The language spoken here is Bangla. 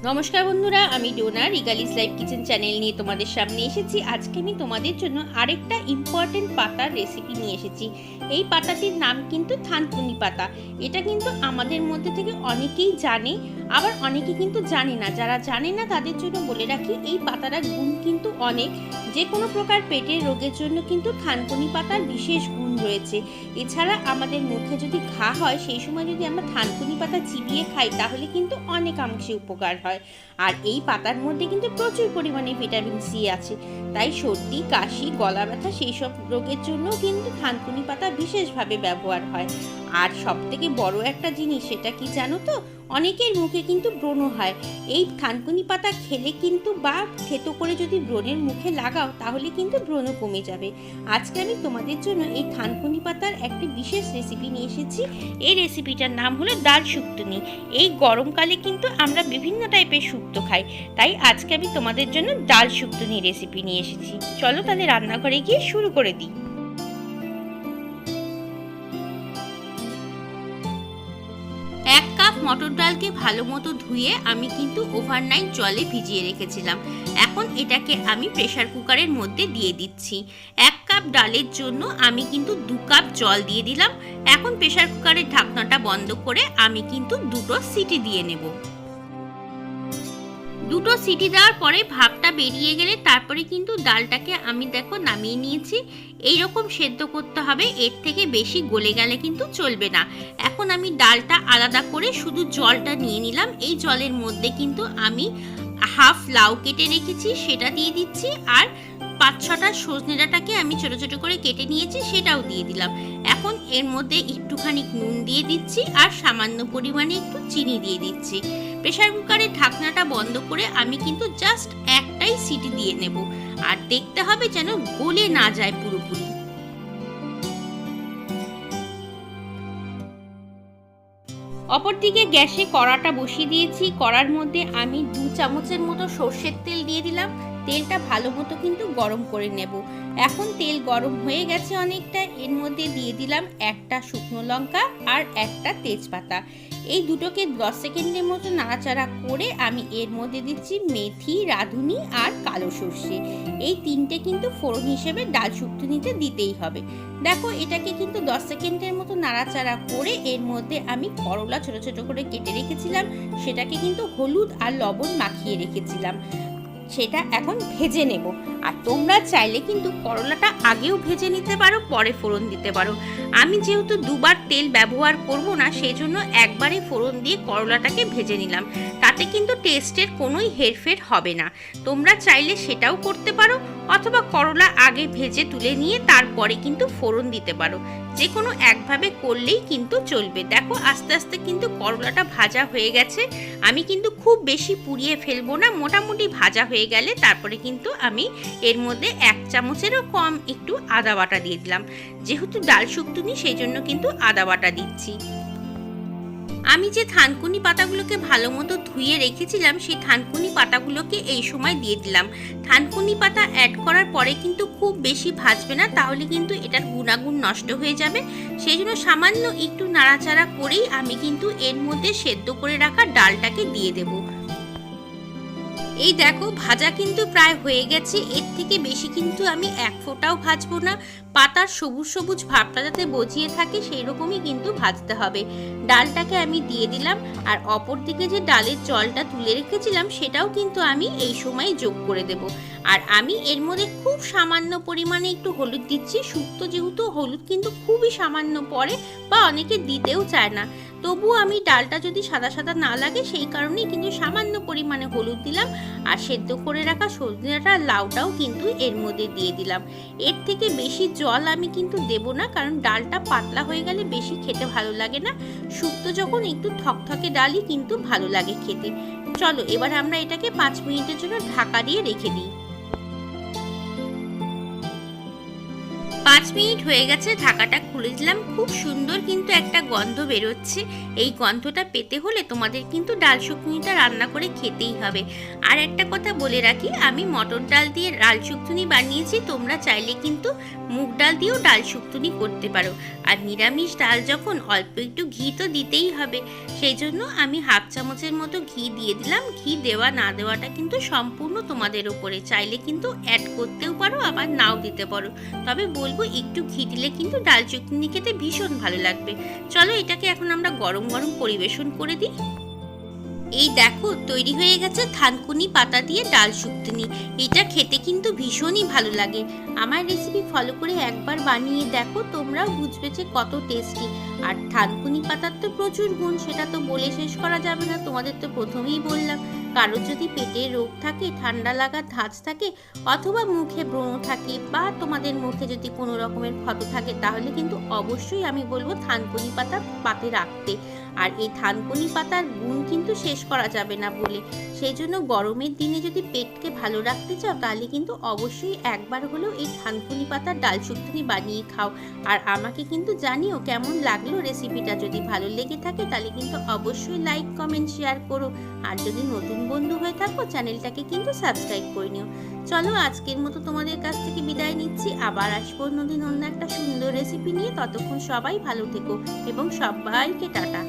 নমস্কার বন্ধুরা, আমি ডোনা রিগালিস লাইফ কিচেন চ্যানেল নিয়ে তোমাদের সামনে এসেছি। আজকে আমি তোমাদের জন্য আরেকটা ইম্পর্টেন্ট পাতার রেসিপি নিয়ে এসেছি। এই পাতাটির নাম কিন্তু থানকুনি পাতা। এটা কিন্তু আমাদের মধ্যে থেকে অনেকেই জানে, আবার অনেকে কিন্তু জানে না। যারা জানে না তাদের জন্য বলে রাখি, এই পাতাটার গুণ কিন্তু অনেক। যে কোনো প্রকার পেটের রোগের জন্য কিন্তু থানকুনি পাতার বিশেষ গুণ রয়েছে। এছাড়া আমাদের মুখে যদি ঘা হয়, সেই সময় যদি আমরা থানকুনি পাতা চিবিয়ে খাই তাহলে কিন্তু অনেকাংশে উপকার হয়। আর এই পাতার মধ্যে কিন্তু প্রচুর পরিমাণে ভিটামিন সি আছে। তাই সর্দি, কাশি, গলা ব্যথা সেই সব রোগের জন্য কিন্তু থানকুনি পাতা বিশেষভাবে ব্যবহার হয়। আর সব থেকে বড় একটা জিনিস, সেটা কি জানো তো? অনেকের মুখে কিন্তু ব্রণ হয়। এই থানকুনি পাতা খেলে কিন্তু বা থেতো করে যদি ব্রণের মুখে লাগাও তাহলে কিন্তু ব্রণ কমে যাবে। আজকে আমি তোমাদের জন্য এই থানকুনি পাতার একটি বিশেষ রেসিপি নিয়ে এসেছি। এই রেসিপিটার নাম হলো ডাল শুক্তনি। এই গরমকালে কিন্তু আমরা বিভিন্ন টাইপের শুক্তো খাই, তাই আজকে আমি তোমাদের জন্য ডাল শুক্তনি রেসিপি নিয়ে এসেছি। চলো তাহলে রান্নাঘরে গিয়ে শুরু করে দিই। মটর ডালকে ভালো মতো ধুয়ে আমি কিন্তু ওভারনাইট জলে ভিজিয়ে রেখেছিলাম। এখন এটাকে আমি প্রেসার কুকারের মধ্যে দিয়ে দিচ্ছি। 1 কাপ ডালের জন্য আমি কিন্তু 2 কাপ জল দিয়ে দিলাম। এখন প্রেসার কুকারের ঢাকনাটা বন্ধ করে আমি কিন্তু 2টো সিটি দিয়ে নেব। 2টো সিটি দেওয়ার পরে ভাপটা বেরিয়ে গেলে তারপরে কিন্তু ডালটাকে আমি দেখো নামিয়ে নিয়েছি। এইরকম সেদ্ধ করতে হবে, এর থেকে বেশি গলে গেলে কিন্তু চলবে না। এখন আমি ডালটা আলাদা করে শুধু জলটা নিয়ে নিলাম। এই জলের মধ্যে কিন্তু আমি হাফ লাউ কেটে রেখেছি, সেটা দিয়ে দিচ্ছি। আর 5-6টা সজনে ডাঁটাকে আমি ছোট ছোট করে কেটে নিয়েছি, সেটাও দিয়ে দিলাম। এখন এর মধ্যে একটুখানি নুন দিয়ে দিচ্ছি আর সামান্য পরিমাণে একটু চিনি দিয়ে দিচ্ছি। প্রেসার কুকারের ঢাকনাটা বন্ধ করে আমি কিন্তু জাস্ট একটাই সিটি দিয়ে নেব। আর দেখতে হবে যেন গলে না যায় পুরোপুরি। অপরদিকে গ্যাসে কড়াটা বসিয়ে দিয়েছি। কড়ার মধ্যে আমি 2 চামচের মতো সর্ষের তেল দিয়ে দিলাম। তেলটা ভালো মতো কিন্তু গরম করে নেব। এখন তেল গরম হয়ে গেছে অনেকটা। এর মধ্যে দিয়ে দিলাম একটা শুকনো লঙ্কা আর একটা তেজপাতা। এই দুটোকে 10 সেকেন্ডের মতো নাড়াচাড়া করে আমি এর মধ্যে দিচ্ছি মেথি, রাঁধুনি আর কালো সর্ষে। এই 3টে কিন্তু ফোড়ন হিসেবে ডাল শুক্তনিতে দিতেই হবে। দেখো, এটাকে কিন্তু 10 সেকেন্ডের মতো নাড়াচাড়া করে এর মধ্যে আমি করলা ছোট ছোট করে কেটে রেখেছিলাম, সেটাকে কিন্তু হলুদ আর লবণ মাখিয়ে রেখেছিলাম, সেটা এখন ভেজে নেব। আর তোমরা চাইলে কিন্তু করলাটা আগেও ভেজে নিতে পারো, পরে ফোড়ন দিতে পারো। আমি যেহেতু 2বার তেল ব্যবহার করব না, সেই জন্য একবারে ফোড়ন দিয়ে করলাটাকে ভেজে নিলাম। তাতে কিন্তু টেস্টের কোনোই হেরফের হবে না। তোমরা চাইলে সেটাও করতে পারো, অথবা করলা আগে ভেজে তুলে নিয়ে তারপরে কিন্তু ফোড়ন দিতে পারো। যে কোনো একভাবে করলেই কিন্তু চলবে। দেখো, আস্তে আস্তে কিন্তু করলাটা ভাজা হয়ে গেছে। আমি কিন্তু খুব বেশি পুড়িয়ে ফেলবো না, মোটামুটি ভাজা হয়ে গেলে তারপরে কিন্তু আমি এর মধ্যে 1 চামচেরও কম একটু আদা বাটা দিয়ে দিলাম। যেহেতু ডাল শুক্তনি, সেই জন্য কিন্তু আদা বাটা দিচ্ছি। আমি যে থানকুনি পাতাগুলোকে ভালো মতো ধুয়ে রেখেছিলাম, সেই থানকুনি পাতাগুলোকে এই সময় দিয়ে দিলাম। থানকুনি পাতা অ্যাড করার পরে কিন্তু খুব বেশি ভাজবে না, তাহলে কিন্তু এটার গুণাগুণ নষ্ট হয়ে যাবে। সেই জন্য সামান্য একটু নাড়াচাড়া করেই আমি কিন্তু এর মধ্যে সেদ্ধ করে রাখা ডালটাকে দিয়ে দেবো। এই দেখো, ভাজা কিন্তু প্রায় হয়ে গেছে। এর থেকে বেশি কিন্তু আমি 1 ফোঁটাও ভাজবো না। পাতার সবুজ সবুজ ভাবটা যাতে বজিয়ে থাকে সেই রকমই কিন্তু ভাজতে হবে। ডালটাকে আমি দিয়ে দিলাম। আর অপর দিকে যে ডালের জলটা তুলে রেখেছিলাম, সেটাও কিন্তু আমি এই সময় যোগ করে দেব। আর আমি এর মধ্যে খুব সামান্য পরিমাণে একটু হলুদ দিচ্ছি। শুক্তো যেহেতু, হলুদ কিন্তু খুবই সামান্য পড়ে, বা অনেকে দিতেও চায় না। তবুও আমি ডালটা যদি সাদা সাদা না লাগে সেই কারণেই কিন্তু সামান্য পরিমাণে হলুদ দিলাম। আর সেদ্ধ করে রাখা সজনে ডাঁটা, লাউটাও কিন্তু এর মধ্যে দিয়ে দিলাম। এর থেকে বেশি জল আমি কিন্তু দেব না, কারণ ডালটা পাতলা হয়ে গেলে বেশি খেতে ভালো লাগে না। শুক্তো যখন একটু থকথকে ডালই কিন্তু ভালো লাগে খেতে। চলো, এবার আমরা এটাকে 5 মিনিটের জন্য ঢাকা দিয়ে রেখে দিই। 5 মিনিট হয়ে গেছে, ঢাকাটা খুলে দিলাম। খুব সুন্দর কিন্তু একটা গন্ধ বেরোচ্ছে। এই গন্ধটা পেতে হলে তোমাদের কিন্তু ডাল শুকনিটা রান্না করে খেতেই হবে। আর একটা কথা বলে রাখি, আমি মটর ডাল দিয়ে ডাল শুকনি বানিয়েছি, তোমরা চাইলে কিন্তু মুগ ডাল দিয়েও ডাল শুকনি করতে পারো। আর নিরামিষ ডাল যখন, অল্প একটু ঘি তো দিতেই হবে, সেই জন্য আমি হাফ চামচের মতো ঘি দিয়ে দিলাম। ঘি দেওয়া না দেওয়াটা কিন্তু সম্পূর্ণ তোমাদের উপরে, চাইলে কিন্তু অ্যাড করতেও পারো, আবার নাও দিতে পারো। তবে বলবো একটু ঘি দিলে কিন্তু ডাল শুকনি খেতে ভীষণ ভালো লাগবে। চলো এটাকে এখন আমরা গরম গরম পরিবেশন করে দিই। এই দেখো তৈরি হয়ে গেছে থানকুনি পাতা দিয়ে ডাল শুকনি। এটা খেতে কিন্তু ভীষণই ভালো লাগে। আমার রেসিপি ফলো করে একবার বানিয়ে দেখো, তোমরাও বুঝবে যে কত টেস্টি। আর থানকুনি পাতার তো প্রচুর গুণ, সেটা তো বলে শেষ করা যাবে না। তোমাদের তো প্রথমেই বললাম, কারোর যদি পেটে রোগ থাকে, ঠান্ডা লাগার ধাঁচ থাকে, অথবা মুখে ব্রণ থাকে, বা তোমাদের মুখে যদি কোনো রকমের ক্ষত থাকে, তাহলে কিন্তু অবশ্যই আমি বলবো থানকুনি পাতা পাতে রাখতে। আর এই থানকুনি পাতার গুণ কিন্তু শেষ করা যাবে না বলে, সেই জন্য গরমের দিনে যদি পেটকে ভালো রাখতে চাও, তাহলে কিন্তু অবশ্যই একবার হলেও এই থানকুনি পাতার ডাল শুকনি বানিয়ে খাও। আর আমাকে কিন্তু জানিও কেমন লাগলো রেসিপিটা। যদি ভালো লেগে থাকে তাহলে কিন্তু অবশ্যই লাইক, কমেন্ট, শেয়ার করো। আর যদি নতুন বন্ধু হয়ে থাকো, চ্যানেলটাকে কিন্তু সাবস্ক্রাইব করে নিও। চলো আজকের মতো তোমাদের কাছ থেকে বিদায় নিচ্ছি। আবার আসবো অন্যদিন অন্য একটা সুন্দর রেসিপি নিয়ে। ততক্ষণ সবাই ভালো থেকো এবং সবাইকে টাটা।